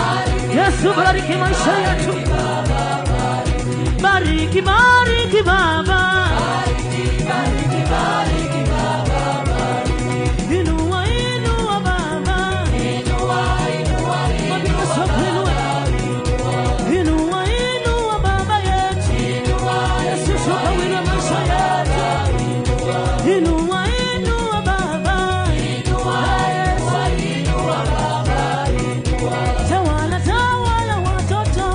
Bariki maisha yetu, bariki bariki Baba, bariki bariki Baba, inua inua Baba, inua inua inua inua Baba yetu, Yesu shuka wina maisha yetu, inua inua Baba, inua Baba, tawala tawala watoto,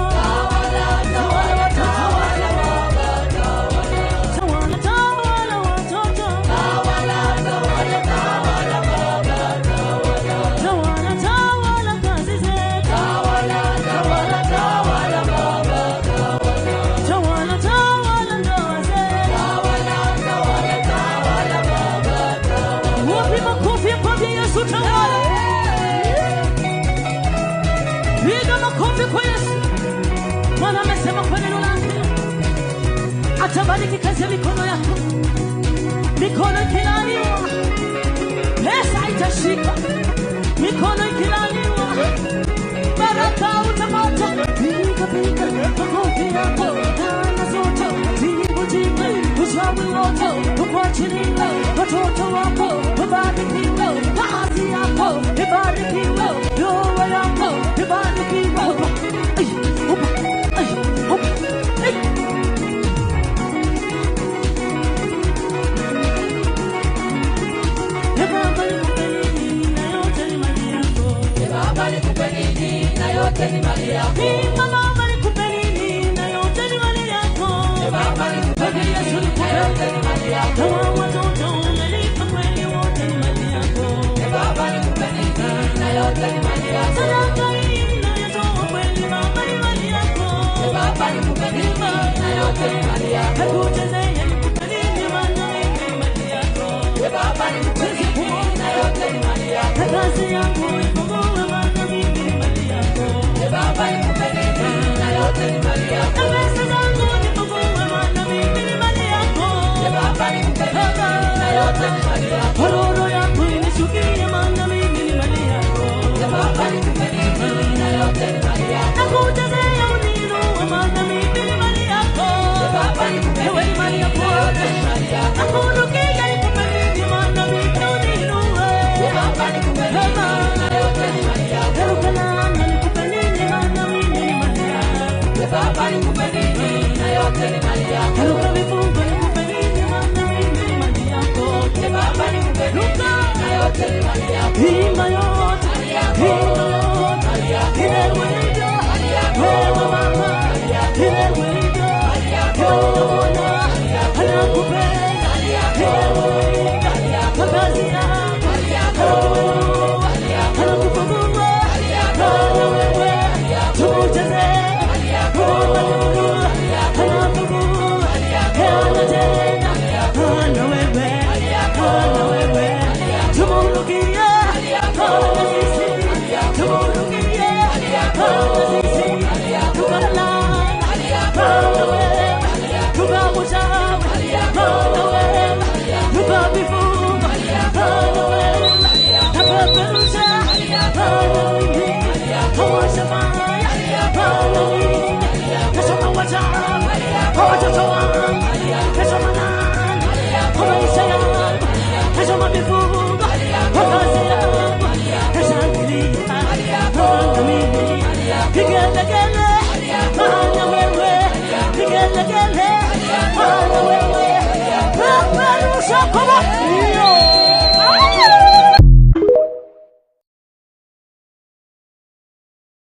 tawala tawala kazi zetu, tawala ndoa zetu, wapi makofi kwa Yesu tawala, piga makofi kwa Yesu, maana amesema kwa neno lake atabariki kazi ya mikono yako. Mikono ikilaniwa pesa itashika, mikono ikilaniwa baraka utapata. Piga piga makofi yako, dana zote zibujime, uchawi wote ukwachiliwe, watoto wako wabarikiwe, kazi yako ibarikiwe, ndoa yako ibarikiwe. Baba nikupe nini na yote ni mali yako, Baba nikupe nini na yote ni mali yako, Baba nikupe nini na yote ni mali yako, watoto umelipa kweli wote ni mali yako, Baba nikupe nini na yote ni mali yako, sadaka hii ninayotoa kweli Baba ni mali yako, Baba nikupe nini na yote ni mali yako, nakuchezea nikupe nini maana ni mali yako, Baba nikupe nini na yote ni mali yako, kazi yangu Baba nikupe nini na yote ni mali yako, pesa zangu nifungue maana mimi ni mali yako, Baba nikupe nini na yote ni mali yako, roho yangu inishukie maana mimi ni mali yako, Baba nikupe nini na yote ni mali yako, nakutazea uniinue maana mimi ni mali yako, Baba nikupe nini na yote ni mali yako, nakurukia nikupe nini maana mimi uniinue, Baba nikupe nini na yote ni mali yako, Baba nikupe nini na yote ni mali yako, ruka vifungo nikupe nini maana mimi ni mali yako, Baba nikupe nini na yote ni mali yako, hima yote mali yako, ile wendo wewe mama, ile wendo Bwana anakupenda, ile wendo kazi yako anakufungua wewe tucheze Hana wewe, tumurukia,